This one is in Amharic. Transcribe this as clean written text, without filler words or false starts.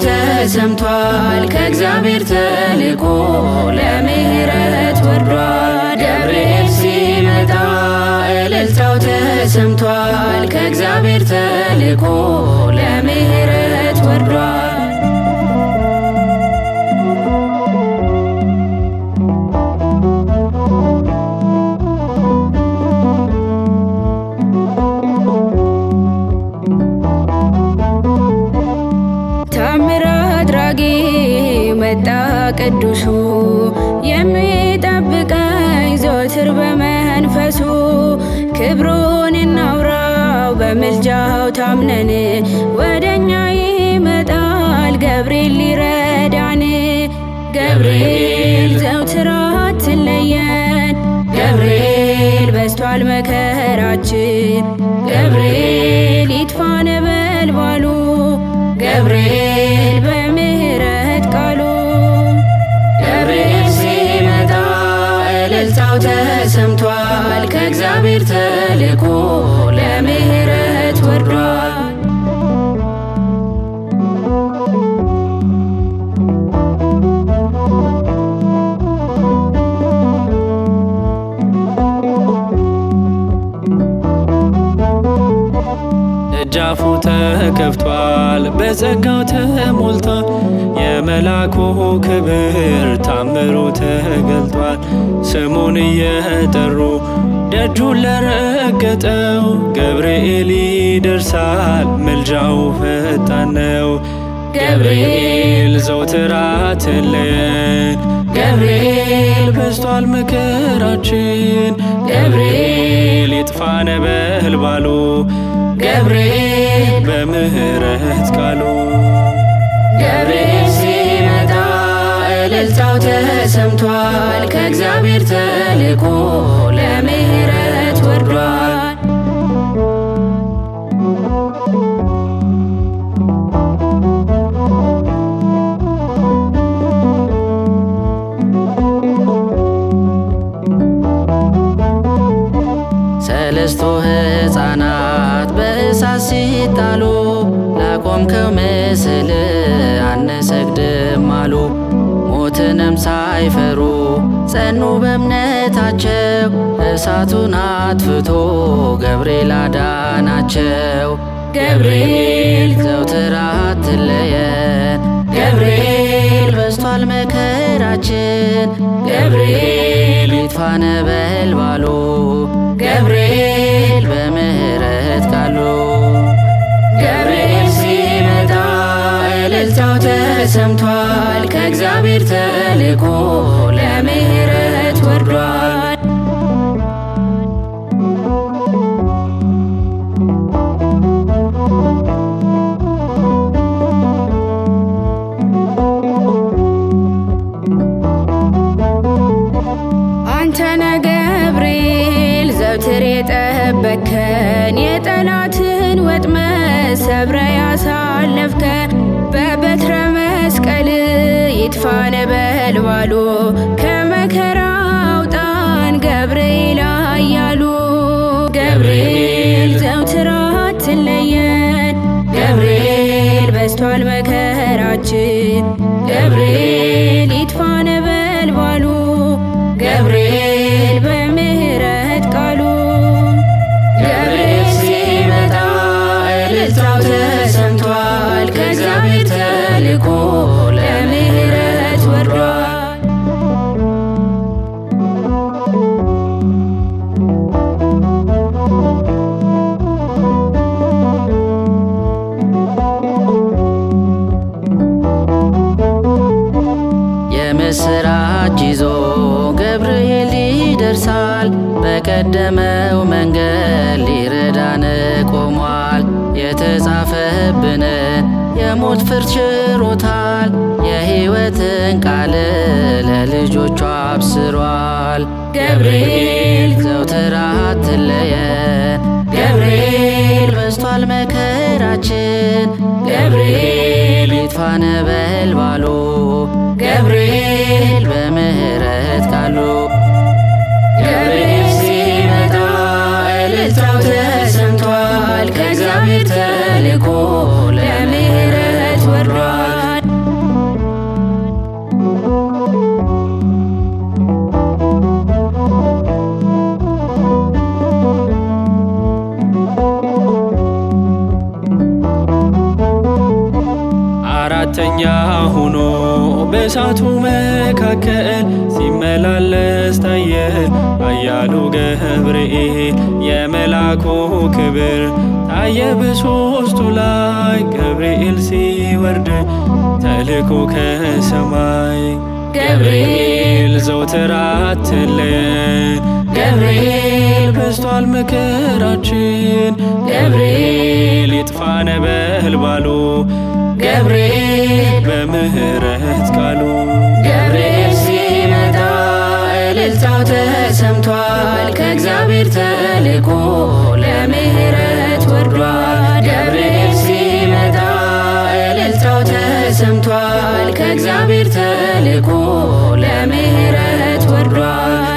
ተሰምቷል ከእግዚአብሔር ተልኮ ለምህረት ወርዷል። ገብርኤል ሲመጣ እልልታው ተሰምቷል ከእግዚአብሔር ተልኮ ለምህረት ወርዷል። መጣ ቅዱሱ የሚጠብቀኝ ዘወትር በመንፈሱ ክብሩን እናውራው በምልጃው ታምነን ወደኛ ይመጣል ገብርኤል ሊረዳን። ገብርኤል ዘወትር አትለየን ገብርኤል በስቷል መከራችን ገብርኤል ይጥፋ ነበልባሉ ገብርኤል በምህረት ቃሉ። ገብርኤል ሲመጣ እልልታው ተሰምቷል ከእግዚአብሔር ተልኮ ለምህረት ወርዷል። ደጃፉ ተከፍቷል በጸጋው ተሞልቷል የመላኩ ክብር ታምሩ ተገልጧል። ስሙን እየጠሩ ደጁን ለረገጠው ገብርኤል ይደርሳል ምልጃው ፈጣን ነው። ገብርኤል ዘወትር አትለየን ገብርኤል በስቷል መከራችን ገብርኤል ይጥፋ ነበልባሉ ገብርኤል በምህረት ቃሉ። ገብርኤል ሲመጣ እልልታው ተሰምቷል ከእግዚአብሔር ተልኮ ለምህረት ወርዷል። ሰለስቱ ሕፃናት በእሳት ሲጣሉ ላቆምከው ምስል አንሰግድም አሉ። ሞትንም ሳይፈሩ ጸኑ በእምነታቸው እሳቱን አጥፍቶ ገብርኤል አዳናቸው። ገብርኤል ዘወትር አትለየን ገብርኤል በስቷል መከራችን ገብርኤል ይጥፋ ነበልባሉ ገብርኤል በምህረት ቃሉ። ገብርኤል ሲመጣ እልልታው ተሰምቷል ከእግዚአብሔር ተልኮ ለምህረት ወርዷል። አንተነ ገብርኤል ዘወትር የጠበከን የጠላትን ወጥመድ ሰብረ ያሳለፍከን በበትረ መስቀል ይጥፋ ነበልባሉ ከመከራ አውጣን ገብርኤል ኃያሉ። ገብርኤል ዘወትር አትለየን ገብርኤል በስቷል መከራችን ገብርኤል ይጥፋ ነበልባሉ ገብርኤል በምህረት ቃሉ። ገብርኤል ሲመጣ እልልታው ተሰምቷል ከእግዚአብሔር ተልኮ ለምህረት ወርዷል። የምስራች ይዞ ገብርኤል ይደርሳል በቀደመው መንገድ ሊረዳን ቆሟል። የተጻፈብንን የሞት ፍርድ ሽሮታል የሕይወትን ቃል ለልጆቹ አብስሯል። ገብርኤል ዘወትር አትለየን ገብርኤል በስቷል መከራችን ገብርኤል ይጥፋ ነበልባሉ ገብርኤል በምህረት ቃሉ። ገብርኤል ሲመጣ እልልታው ተሰምቷል ከእግዚአብሔር ተልኮ ለምህረት ወርዷል። እረኛ ሆኖ በእሳቱ መካከል ሲመላለስ ታየ ኃያሉ ገብርኤል። የመልአኩ ክብር ታየ በሦስቱ ላይ ገብርኤል ሲወርድ ተልኮ ከሰማይ። ገብርኤል ዘወትር አትለየን፣ ገብርኤል በዝቷል መከራችን። ገብርኤል ይጥፋ ነበልባሉ፣ ገብርኤል በምህረት ቃሉ። ገብርኤል ሲመጣ እልልታው ተሰምቷል፣ ከእግዚአብሔር ተልኮ ለምህረት ወርዷል። ገብርኤል ሲመጣ እልልታው ተሰምቷል፣ ከእግዚአብሔር ተልኮ ለምህረት ወርዷል።